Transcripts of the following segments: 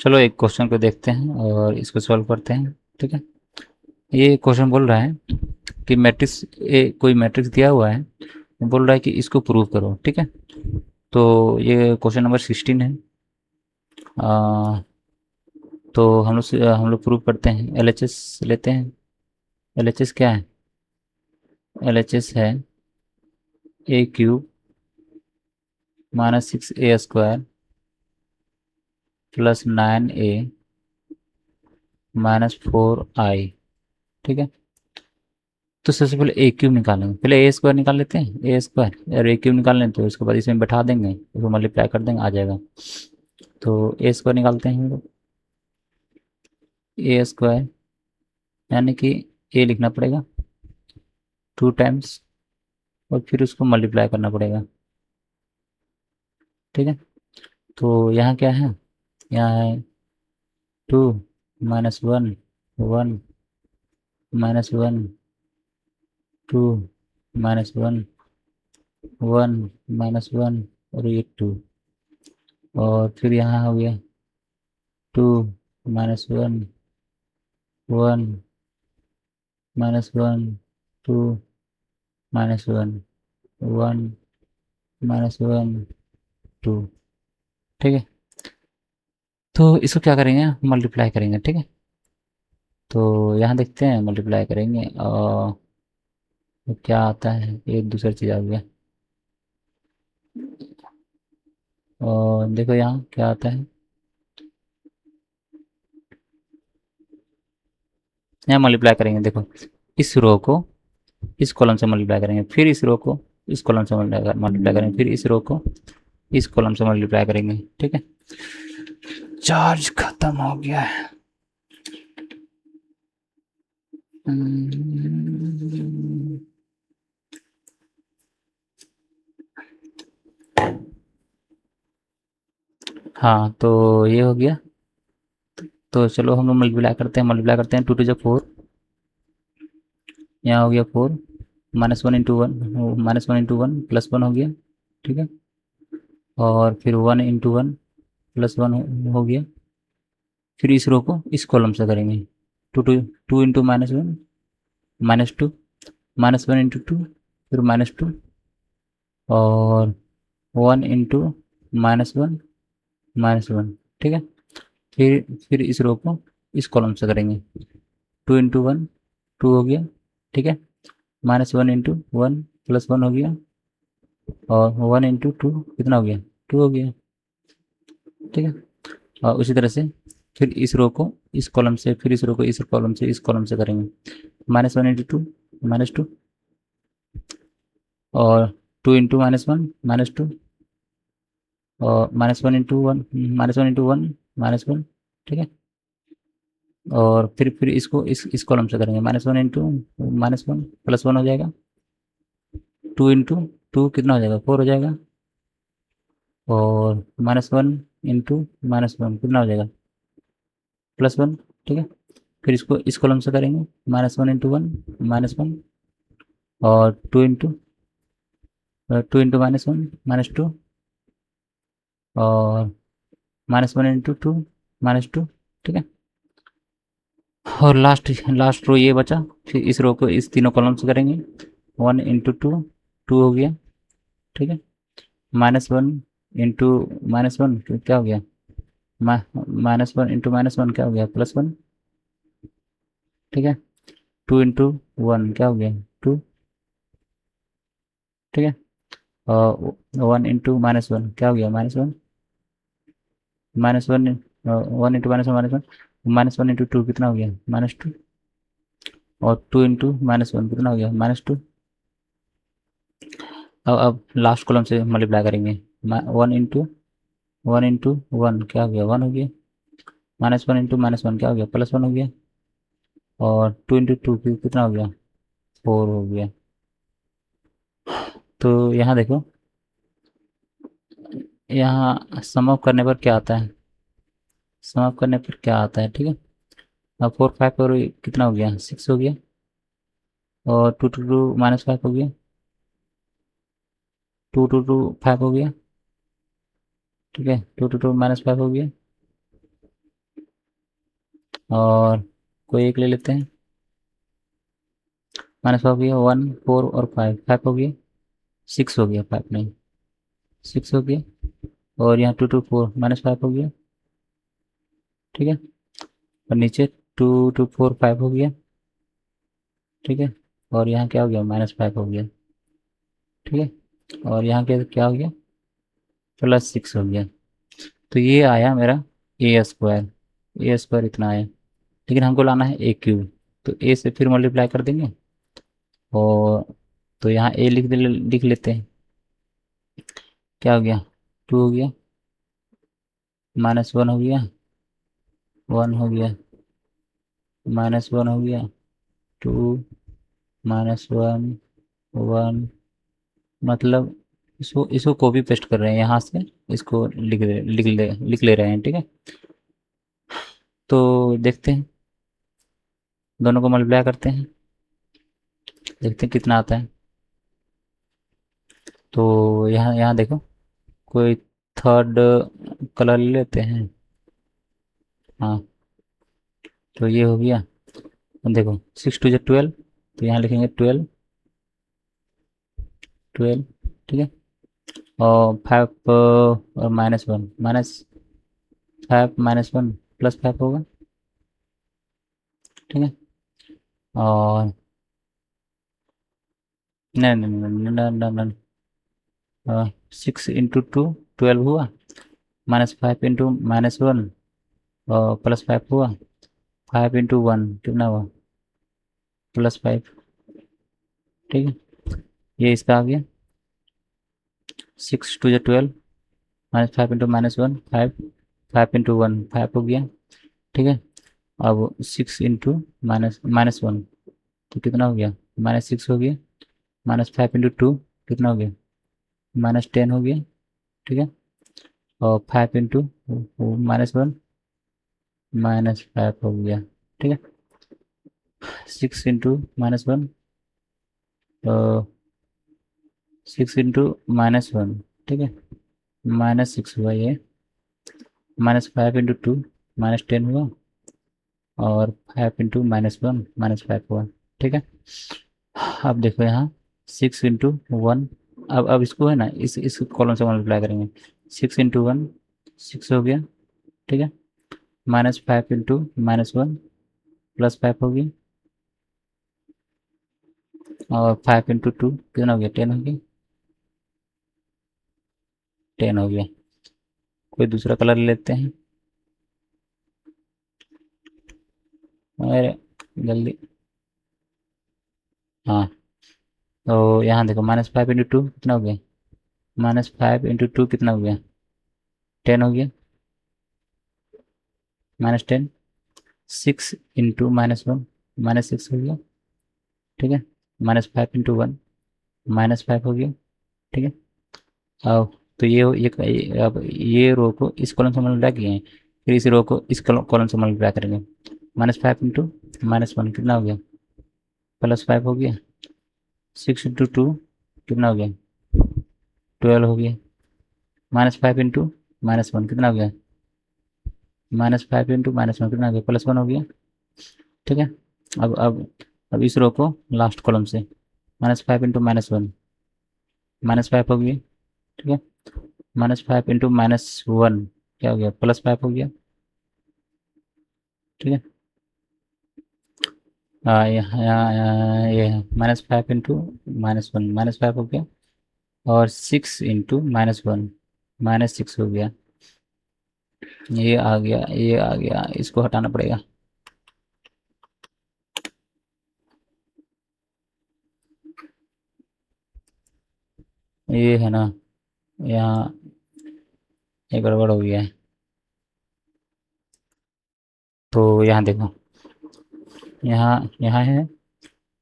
चलो एक क्वेश्चन को देखते हैं और इसको सॉल्व करते हैं। ठीक है। ये क्वेश्चन बोल रहा है कि मैट्रिक्स ए, कोई मैट्रिक्स दिया हुआ है, बोल रहा है कि इसको प्रूव करो। ठीक है। तो ये क्वेश्चन नंबर 16 है। तो हम लोग प्रूव करते हैं। एलएचएस लेते हैं। एलएचएस क्या है? एलएचएस है a³ -6a² +9a -4i। ठीक है। तो सबसे पहले a³ निकालेंगे। पहले a² निकाल लेते हैं। a² और a³ निकाल लें तो उसके बाद इसमें बैठा देंगे, इसको मल्टीप्लाई कर देंगे, आ जाएगा। तो a² निकालते हैं हम लोग। a² यानी कि a लिखना पड़ेगा 2 टाइम्स और फिर उसको मल्टीप्लाई करना पड़ेगा। ठीक है। तो यहाँ क्या है? यहाँ है 2 -1 1 -1 2 -1 1 -1 और ये 2। और फिर यहाँ हो गया 2 -1 1 -1 2 -1 1 -1 2। ठीक है। तो इसको क्या करेंगे? मल्टीप्लाई करेंगे। ठीक है। तो यहाँ देखते हैं, मल्टीप्लाई करेंगे और तो क्या आता है? एक दूसरी चीज़ आ गया। और देखो यहाँ क्या आता है। यहाँ मल्टीप्लाई करेंगे। देखो, इस रो को इस कॉलम से मल्टीप्लाई करेंगे, फिर इस रो को इस कॉलम से मल्टीप्लाई करेंगे, फिर इस रो को इस कॉलम से मल्टीप्लाई करेंगे। ठीक है। चार्ज खत्म हो गया है। हाँ, तो ये हो गया। तो चलो हम लोग मल्टीप्लाई करते हैं 2 टू 4। यहाँ हो गया 4 -1 इंटू 1 -1 इंटू 1 +1 हो गया। ठीक है। और फिर 1 इंटू 1 +1 हो गया। फिर इस रो को इस कॉलम से करेंगे। 2 इंटू -1 -2 -1 इंटू 2 फिर -2 और 1 इंटू -1 -1। ठीक है। फिर इस रो को इस कॉलम से करेंगे। 2 इंटू 1 2 हो गया। ठीक है। -1 इंटू 1 +1 हो गया। और 1 इंटू 2 कितना हो गया? 2 हो गया। ठीक है। और उसी तरह से फिर इस रो को इस कॉलम से, फिर इस रो को इस कॉलम से, इस कॉलम से करेंगे। -1 इंटू 2 -2 और 2 इंटू -1 -2 और -1 इंटू 1 -1 इंटू 1 -1। ठीक है। और फिर इसको इस कॉलम से करेंगे। -1 इंटू -1 +1 हो जाएगा। 2 इंटू 2 कितना हो जाएगा? 4 हो जाएगा। और -1 इंटू -1 कितना हो जाएगा? +1। ठीक है। फिर इसको इस कॉलम से करेंगे। -1 इंटू 1 -1 और 2 इंटू -1 -2 और -1 इंटू 2 -2। ठीक है। और लास्ट रो ये बचा। फिर इस रो को इस तीनों कॉलम से करेंगे। 1 इंटू 2 2 हो गया। ठीक है। -1 इंटू -1 क्या हो गया? -1 इंटू -1 क्या हो गया? +1। ठीक है। 2 इंटू 1 क्या हो गया? 2। ठीक है। और 1 इंटू -1 क्या हो गया? -1 -1 1 इंटू -1 -1 इंटू 2 कितना हो गया? -2 और 2 इंटू -1 कितना हो गया? -2। अब लास्ट कॉलम से मल्टीप्लाई करेंगे। 1 इंटू 1 क्या हो गया? 1 हो गया। -1 इंटू -1 क्या हो गया? +1 हो गया। और 2 इंटू 2 कितना हो गया? 4 हो गया। तो यहाँ देखो, यहाँ सम अप करने पर क्या आता है? सम अप करने पर क्या आता है? ठीक है। अब 4 5 और कितना हो गया? 6 हो गया। और 2 टू 2 -5 हो गया। 2 टू 2 5 हो गया। ठीक है। 2 टू 2 -5 हो गया। और कोई एक ले लेते हैं। -5 हो गया, 1 4 और 5, 5 हो गया, 6 हो गया, 5 नहीं, 6 हो गया। और यहाँ 2 2 4 -5 हो गया, ठीक है। और नीचे 2 2 4 5 हो गया, ठीक है। और यहाँ क्या हो गया, -5 हो गया, ठीक है। और यहाँ क्या क्या हो गया, +6 हो गया। तो ये आया मेरा A²। A² इतना आया, लेकिन हमको लाना है A³। तो A से फिर मल्टीप्लाई कर देंगे। और तो यहाँ A लिख लेते हैं। क्या हो गया, 2 हो गया, -1 हो गया, 1 हो गया, -1 हो गया, 2 -1 1। मतलब इसको कॉपी पेस्ट कर रहे हैं यहाँ से, इसको लिख ले रहे हैं, ठीक है। तो देखते हैं, दोनों को मल्टीप्लाई करते हैं, देखते हैं कितना आता है। तो यहाँ यहाँ देखो, कोई थर्ड कलर ले लेते हैं। हाँ, तो ये हो गया। अब देखो 6 2 12, तो यहाँ लिखेंगे 12 12, ठीक है। और 5 और -1, -5 -1 +5 होगा, ठीक है। और नहीं नहीं नहीं नहीं नहीं नहीं, 6 × 2 12 हुआ, -5 इंटू -1 और +5 हुआ, 5 × 1 कितना हुआ, +5, ठीक है। ये इसका आ गया, 6 2 12, -5 इंटू -1 5, 5 × 1 5 हो गया, ठीक है। अब 6 इंटू -1, तो कितना हो गया, -6 हो गया, -5 × 2 कितना हो गया, -10 हो गया, ठीक है। और 5 × -1 -5 हो गया, ठीक है। 6 × -1, 6 × -1, ठीक है, -6 हुआ ये, -5 × 2 -10 हुआ, और 5 × -1 -5 हुआ, ठीक है। अब देखो यहाँ 6 × 1, अब इसको है ना, इस कॉलम से मल्टीप्लाई करेंगे। 6 × 1 6 हो गया, ठीक है। -5 × -1 +5 हो गया, और 5 × 2 कितना हो गया, 10 हो गया, 10 हो गया। कोई दूसरा कलर ले लेते हैं। अरे जल्दी, हाँ। तो यहाँ देखो -5 × 2 कितना हो गया, -5 × 2 कितना हो गया, 10 हो गया, -10। 6 × -1 -6 हो गया, ठीक है। -5 × 1 -5 हो गया, ठीक है। अब तो अब ये रो को इस कॉलम से मल्टीप्लाई किए हैं, फिर इस रो को इस कॉलम से मल्टीप्लाई करेंगे। -5 × -1 कितना हो गया, +5 हो गया। 6 × 2 कितना हो गया, 12 हो गया। -5 × -1 कितना हो गया, -5 × -1 कितना हो गया, +1 हो गया, ठीक है। अब इस रो को लास्ट कॉलम से, -5 × -1 -5 हो गया, ठीक है। -5 × -1 क्या हो गया, +5 हो गया, ठीक है। ये -5 × -1 -5 हो गया, और 6 × -1 -6 हो गया। ये आ गया, ये आ गया, इसको हटाना पड़ेगा। ये है ना, यहाँ ये गड़बड़ हो गया है। तो यहाँ देखो, यहाँ यहाँ है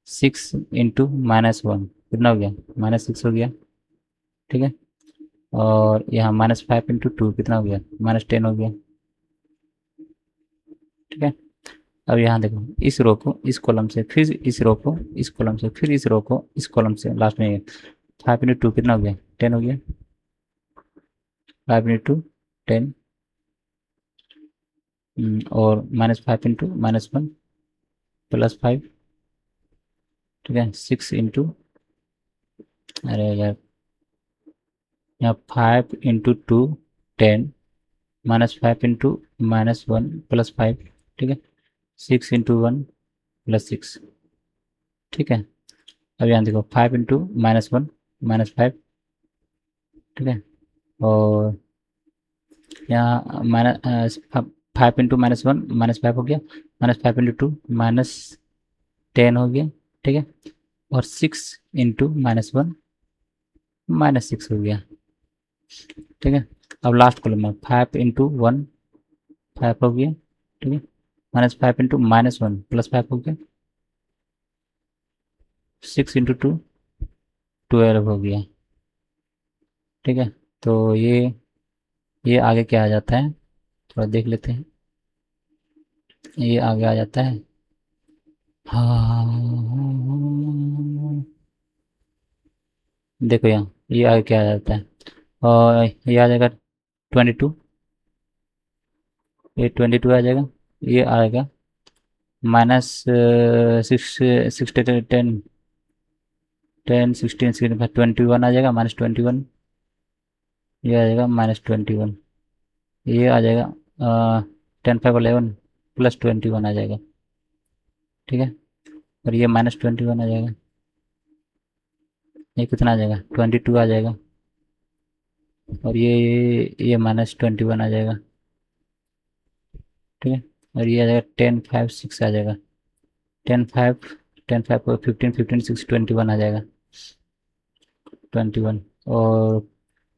6 × -1 कितना हो गया, -6 हो गया, ठीक है। और यहाँ -5 × 2 कितना हो गया, -10 हो गया, ठीक है। अब यहाँ देखो, इस रो को इस कॉलम से, फिर इस रो को इस कॉलम से, फिर इस रो को इस कॉलम से, लास्ट में 5 × 2 कितना हो गया, 10 हो गया। 5 × 2 10, और -5 × -1 +5, ठीक है। 6 इंटू, अरे यार, यहाँ 5 × 2 10, -5 × -1 +5, ठीक है। 6 × 1 +6, ठीक है। अब यहाँ देखो 5 × -1 -5, ठीक है। और यहाँ -5 × -1 -5 हो गया, -5 × 2 -10 हो गया, ठीक है। और 6 × -1 -6 हो गया, ठीक है। अब लास्ट कॉलम में 5 × 1 5 हो गया, ठीक है। -5 × -1 +5 हो गया, 6 × 2 12 हो गया, ठीक है। तो ये आगे क्या आ जाता है, थोड़ा देख लेते हैं। ये आगे आ जाता है, हाँ, देखो यहाँ ये आगे क्या आ जाता है, और ये आ जाएगा 22, ये 22 आ जाएगा, ये आएगा -6 6 10 10 16 16 21 आ जाएगा, -21, ये आ जाएगा -21, ये आ जाएगा 10 5 11 +21 आ जाएगा, ठीक है। और ये -21 आ जाएगा, ये कितना आ जाएगा 22 आ जाएगा, और ये -21 आ जाएगा, ठीक है। और ये आ जाएगा 10 5 6 आ जाएगा, 10 5 10 5 15 15 6 21 आ जाएगा, 21। और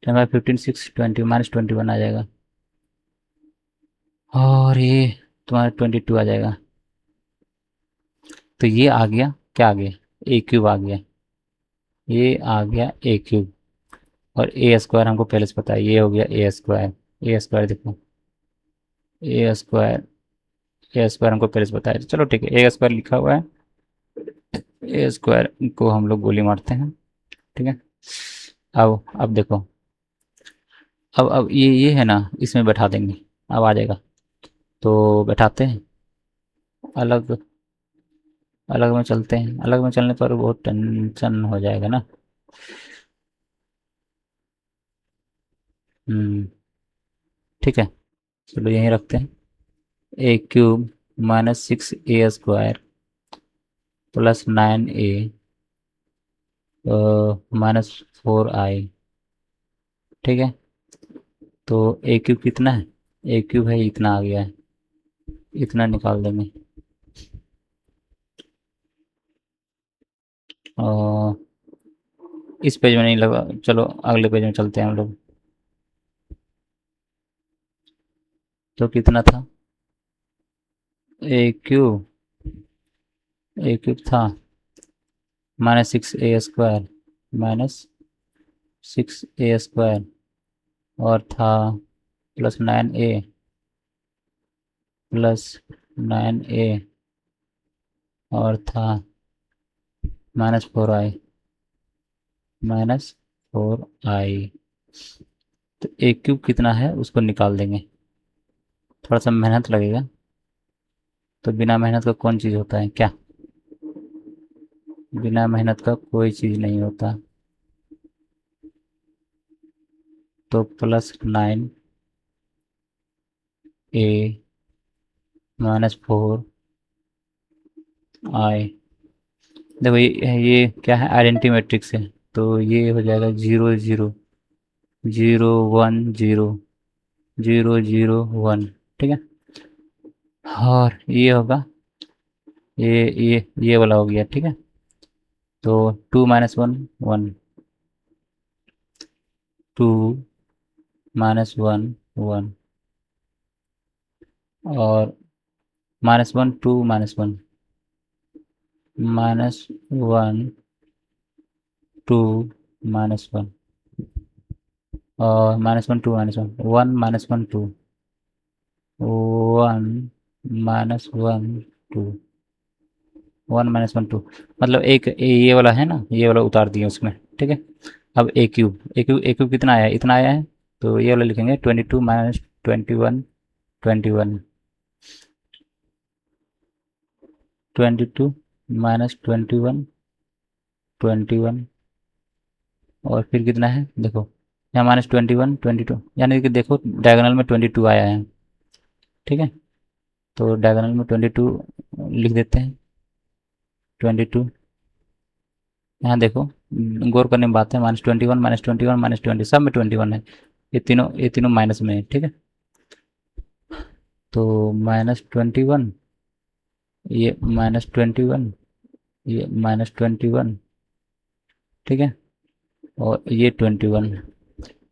10 5 15 6 20 -21 आ जाएगा, और ये तुम्हारा 22 आ जाएगा। तो ये आ गया, क्या आ गया, A³ आ गया, ये आ गया A³। और A² हमको पहले से पता है, ये हो गया A²। A² देखो, A² हमको पहले से पता है, चलो ठीक है, A² लिखा हुआ है। A² को हम लोग गोली मारते हैं, ठीक है। अब देखो, अब ये है ना, इसमें बैठा देंगे, अब आ जाएगा। तो बैठाते हैं, अलग अलग में चलते हैं, अलग में चलने पर बहुत टेंशन हो जाएगा ना। ठीक है, चलो यहीं रखते हैं। A³ -6A² +9A -4I, ठीक है। तो A³ कितना है, A³ है इतना आ गया है, इतना निकाल देंगे। और इस पेज में नहीं लगा, चलो अगले पेज में चलते हैं हम लोग। तो कितना था, A³ था -6A² -6A² और था +9A +9A और था -4I -4I। तो A³ कितना है उसको निकाल देंगे, थोड़ा सा मेहनत लगेगा। तो बिना मेहनत का कौन चीज़ होता है क्या, बिना मेहनत का कोई चीज़ नहीं होता। तो +9A -4I, देखो ये क्या है, आइडेंटिटी मैट्रिक्स है। तो ये हो जाएगा 0 0 0 1 0 0 0 1, ठीक है। और ये होगा, ये वाला हो गया, ठीक है। तो 2 -1 1, 2 -1 1, और -1 2 -1 -1 2 -1, और -1 2 -1 1 -1 2 1 -1 2 1 -1 2, मतलब एक ये वाला है ना, ये वाला उतार दिया उसमें, ठीक है। अब A³ कितना आया है, इतना आया है। तो ये वाला लिखेंगे 22 -21 21, 22 माइनस 21, 21 और फिर कितना है देखो, यहाँ माइनस 21, 22, यानी कि देखो डायगोनल में 22 आया है। ठीक है, तो डायगोनल में 22 लिख देते हैं। 22 यहाँ देखो, गौर करने की बात है, -21, -21, -20 सब में 21 है। ये तीनों माइनस में है। ठीक है, तो -21, ये -21, ये -21। ठीक है, और ये 21,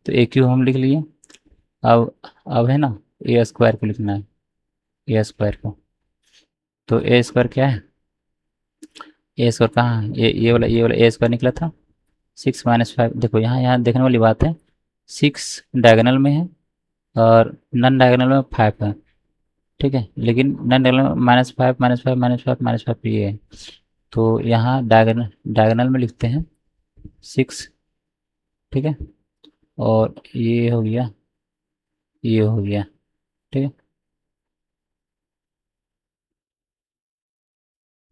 तो ए क्यू हम लिख लिए। अब है ना, ए स्क्वायर को लिखना है, ए स्क्वायर को। तो ए स्क्वायर क्या है, ए स्क्वायर कहाँ है, ये वाला ए स्क्वायर निकला था 6 - 5। देखो यहाँ यहाँ देखने वाली बात है, 6 डायगोनल में है और नॉन डायगोनल में 5 है। ठीक है, लेकिन नॉन डायगोनल में -5, -5, -5, -5 ये है। तो यहाँ डायगोनल डायगोनल में लिखते हैं 6। ठीक है, और ये हो गया, ये हो गया। ठीक है,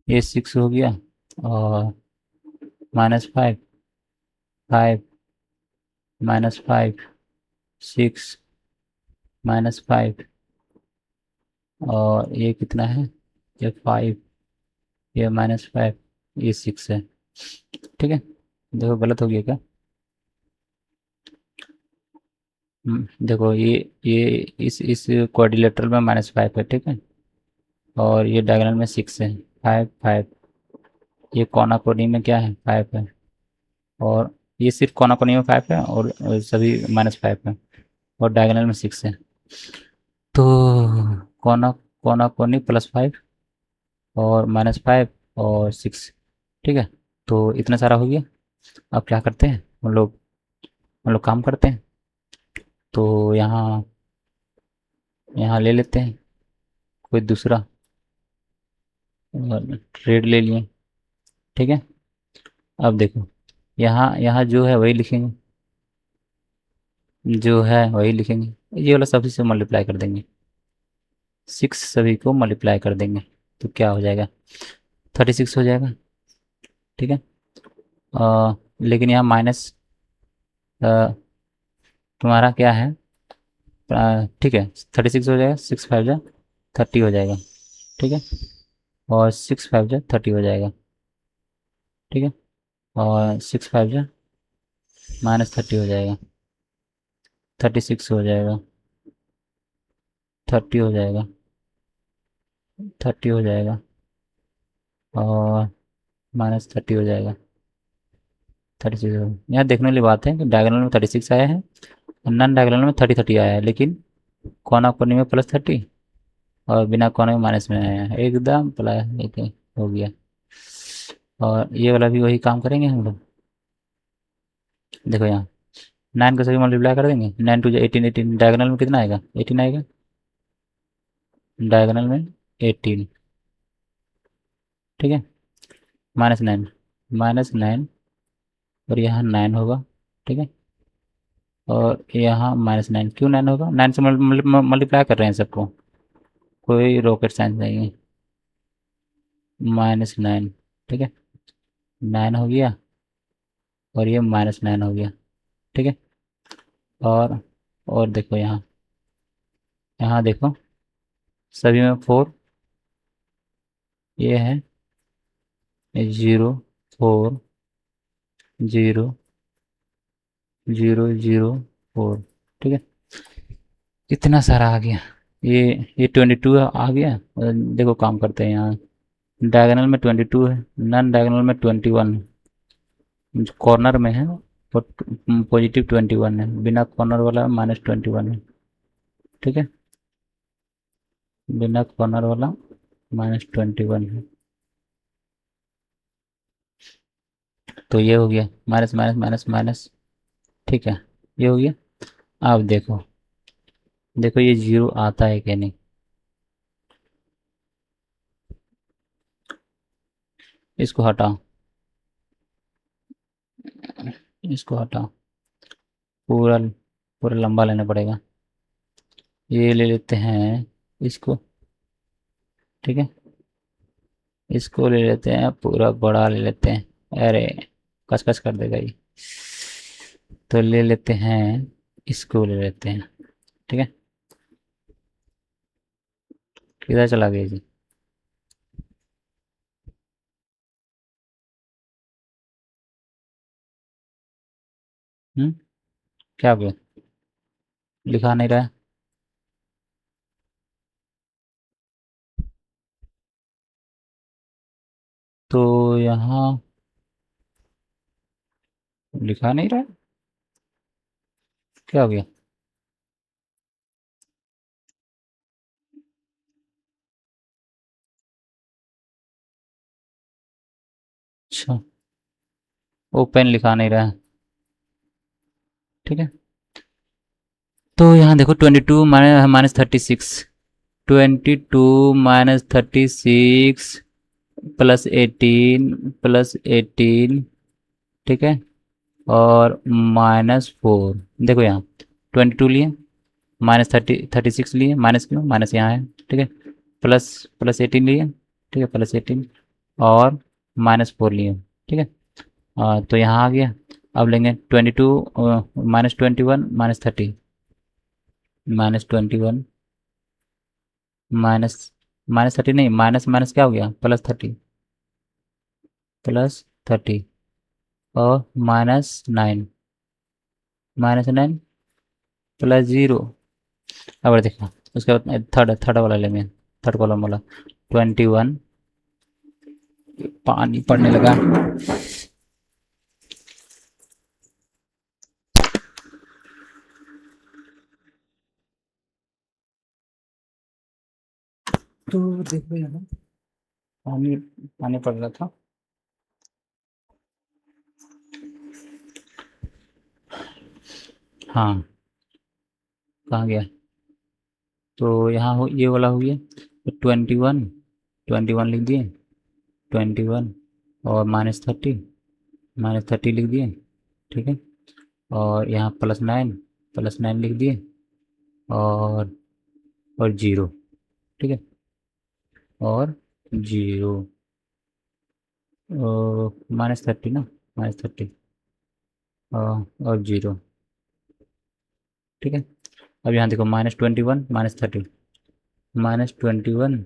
ये 6 हो गया और -5, 5, -5, 6, -5 और ये कितना है, ये 5, ये -5, ये 6 है। ठीक है, देखो गलत हो गया क्या। देखो ये इस क्वाड्रिलेटरल में -5 है। ठीक है, और ये डायगोनल में 6 है, 5, 5। ये कोना कोनी में क्या है, 5 है। और ये सिर्फ कोना कोनी में 5 है और सभी -5 है, और डायगोनल में 6 है। तो कोना कोना कोनी +5 और -5 और 6। ठीक है, तो इतना सारा हो गया। अब क्या करते हैं हम लोग काम करते हैं। तो यहाँ यहाँ ले लेते हैं कोई दूसरा, ट्रेड ले लिए। ठीक है, अब देखो यहाँ यहाँ जो है वही लिखेंगे, जो है वही लिखेंगे। ये वाला सभी से मल्टीप्लाई कर देंगे, 6 सभी को मल्टीप्लाई कर देंगे, तो क्या हो जाएगा, 36 हो जाएगा। ठीक है, लेकिन यहाँ माइनस तुम्हारा क्या है, ठीक है 36 हो जाएगा, 6 5 जा 30 हो जाएगा। ठीक है, और 6 5 जा 30 हो जाएगा। ठीक है, और 6 5 जा -30 हो जाएगा, 36 हो जाएगा, 30 हो जाएगा, 30 हो जाएगा, और -30 हो जाएगा, 36 हो। यहाँ देखने वाली बात है कि डायगोनल में 36 आया है और नॉन डायगोनल में 30 आया है, लेकिन कोना कोनी में +30 और बिना कोने में माइनस में आया है, एकदम प्लस एक हो गया। और ये वाला भी वही काम करेंगे हम लोग। देखो यहाँ 9 को सभी मल्टीप्लाई कर देंगे, 9 2 18, 18 डायगोनल में कितना आएगा, 18 आएगा, डायगोनल में 18। ठीक है, -9, -9 और यहाँ 9 होगा। ठीक है, और यहाँ -9, क्यों 9 होगा, 9 से मल्टीप्लाई कर रहे हैं सबको, कोई रॉकेट साइंस नहीं है। -9, ठीक है, 9 हो गया और ये -9 हो गया। ठीक है, और देखो यहाँ, यहाँ देखो सभी में 4, ये है 0 4 0 0 0 4। ठीक है, इतना सारा आ गया। ये 22 आ गया, और देखो काम करते हैं यहाँ, डायगोनल में 22 है, नॉन डायगोनल में 21, कॉर्नर में है और +21 है, बिना कॉर्नर वाला -21 है। ठीक है, बिना कॉर्नर वाला -21 है। तो ये हो गया माइनस माइनस माइनस माइनस। ठीक है, ये हो गया। अब देखो, देखो ये 0 आता है कि नहीं, इसको हटाओ, इसको हटाओ, पूरा पूरा लंबा लेना पड़ेगा। ये ले लेते हैं इसको, ठीक है, इसको ले लेते हैं, पूरा बड़ा ले लेते हैं। अरे कस कर देगा ये। तो ले लेते हैं, इसको ले लेते हैं। ठीक है, किधर चला गया जी? हम्म, क्या हो गया? लिखा नहीं रहा है। तो यहाँ लिखा नहीं रहा है, क्या हो गया? अच्छा, ओपन लिखा नहीं रहा है। ठीक है, तो यहाँ देखो 22 माइनस 36, 22 - 36 +18 +18, ठीक है, और -4। देखो यहाँ 22 लिए, -36 लिए, माइनस क्यों, माइनस यहाँ है। ठीक है, प्लस +18 लिए, ठीक है, +18 और -4 लिए। ठीक है, तो यहाँ आ गया। अब लेंगे 22 -21 -30, -21 माइनस -30 नहीं, माइनस माइनस क्या हो गया, +30, +30 और -9, -9 +0। अब देखो उसके बाद थर्ड थर्ड वाला लेंगे, थर्ड कॉलम वाला 21। पानी पड़ने लगा। तो देखो यहाँ पानी पानी पड़ रहा था। हाँ, कहाँ गया? तो यहाँ हो, ये वाला हो गया। तो 21 लिख दिए, 21 और -30 लिख दिए। ठीक है, और यहाँ +9 लिख दिए, और जीरो। ठीक है, और जीरो, -30 ना, -30 और जीरो। ठीक है, अब यहाँ देखो -21 -30, -21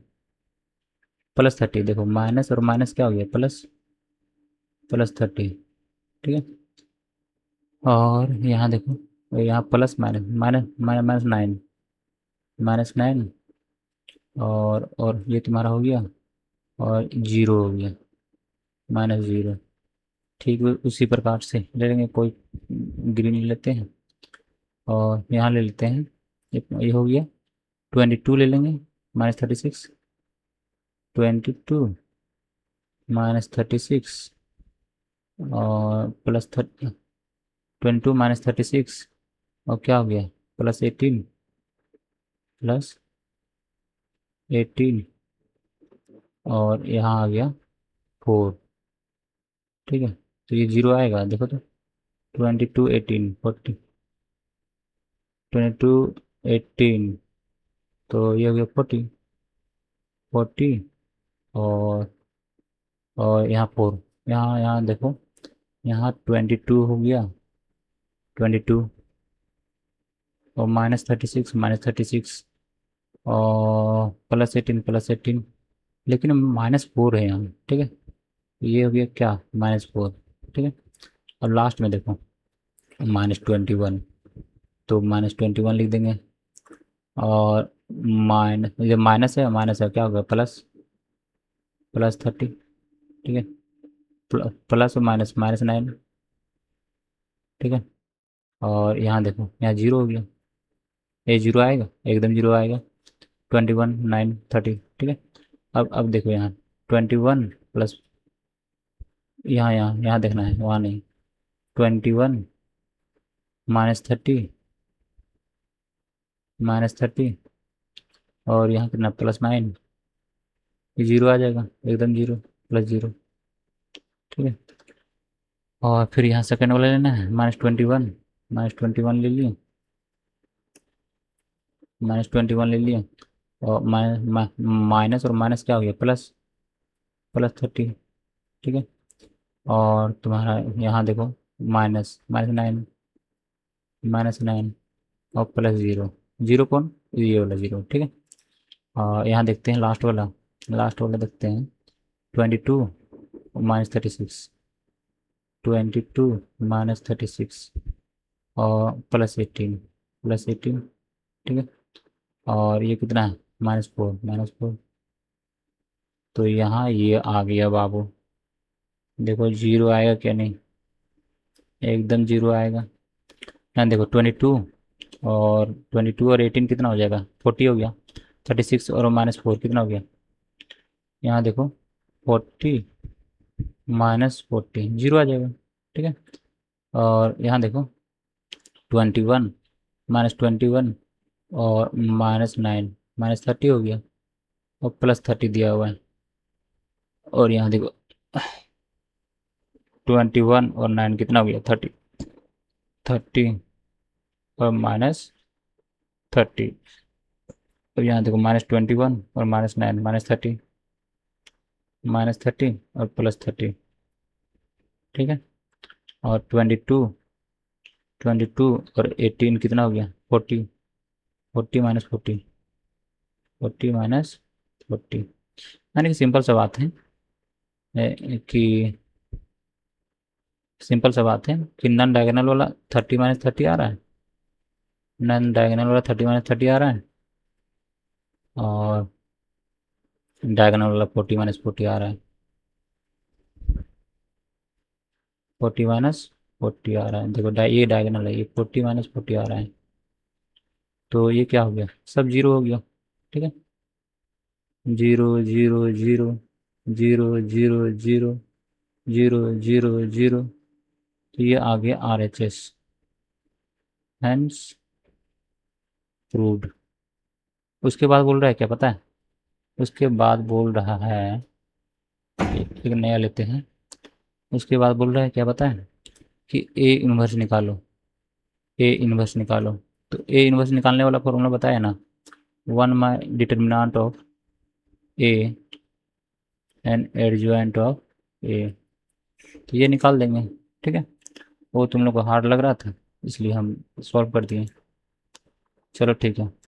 +30, देखो माइनस और माइनस क्या हो गया, प्लस, +30। ठीक है, और यहाँ देखो, यहाँ प्लस माइनस माइनस माइनस 9, -9 और ये तुम्हारा हो गया, और जीरो हो गया, -0। ठीक है, उसी प्रकार से ले लेंगे, कोई ग्रीन ले लेते हैं, और यहाँ ले लेते हैं, ये हो गया। 22 ले लेंगे, -36, 22 -36 और +22 -36, और क्या हो गया, +18, +18 और यहाँ आ गया 4। ठीक है, तो ये जीरो आएगा, देखो तो 22 18 तो ये हो गया 40 और यहाँ 4, यहाँ यहाँ देखो, यहाँ 22 हो गया, 22 और -36 और +18 लेकिन -4 है यहाँ। ठीक है, ये हो गया क्या, -4। ठीक है, अब लास्ट में देखो -21, तो -21 लिख देंगे, और माइनस, ये माइनस है, क्या होगा, +30। ठीक है, प्लस और माइनस -9। ठीक है, और यहाँ देखो, यहाँ जीरो हो गया, ये जीरो आएगा, एकदम जीरो आएगा, 21 9 30। ठीक है, अब देखो यहाँ 21 प्लस, यहाँ यहाँ यहाँ देखना है, वहाँ नहीं, 21 -30 और यहाँ कितना, +9, ये जीरो आ जाएगा, एकदम जीरो, +0। ठीक है, और फिर यहाँ सेकंड वाला लेना है, -21 ले लिए, -21 ले लिए, और माइनस और माइनस क्या हो गया, प्लस, प्लस 30, ठीक है। और तुम्हारा यहाँ देखो, माइनस माइनस 9, माइनस 9 और प्लस 0, 0 कौन, ये वाला 0, ठीक है। और यहाँ देखते हैं लास्ट वाला, लास्ट वाला देखते हैं, 22 माइनस 36, 22 माइनस 36 और प्लस 18, प्लस 18, ठीक है। और ये कितना है, -4, -4। तो यहाँ ये आ गया बाबू, देखो जीरो आएगा क्या, नहीं, एकदम जीरो आएगा। यहाँ देखो 22 और 18 कितना हो जाएगा, 40 हो गया। 36 और -4 कितना हो गया, यहाँ देखो 40 -40 जीरो आ जाएगा, ठीक है। और यहाँ देखो 21 -21 और -9 -30 हो गया, और प्लस 30 दिया हुआ है। और यहाँ देखो 21 और 9 कितना हो गया, 30, 30 और -30। और यहाँ देखो -21 और -9 -30, -30 और प्लस 30, ठीक है। और 22 और 18 कितना हो गया, 40, 40 -40, 40 -40। यानी कि सिंपल सा बात है, कि सिंपल सा बात है कि नन डायगोनल वाला 30 -30 आ रहा है, नन डायगोनल वाला 30 -30 आ रहा है, और डायगोनल वाला 40 -40 आ रहा है, 40 -40 आ रहा है। देखो ये डायगोनल है, ये 40 -40 आ रहा है। तो ये क्या हो गया, सब जीरो हो गया, ठीक है। Zero zero zero, zero zero zero, zero zero zero. तो ये आ गया RHS, हैंस प्रूव्ड। उसके बाद बोल रहा है क्या पता है, उसके बाद बोल रहा है, एक नया लेते हैं। उसके बाद बोल रहा है क्या पता है, कि ए इन्वर्स निकालो, ए इन्वर्स निकालो। तो ए इन्वर्स निकालने वाला फॉर्मूला बताया ना, 1 माई determinant of A and adjoint of A. तो ये निकाल देंगे, ठीक है। वो तुम लोग को हार्ड लग रहा था, इसलिए हम सॉल्व कर दिए। चलो ठीक है।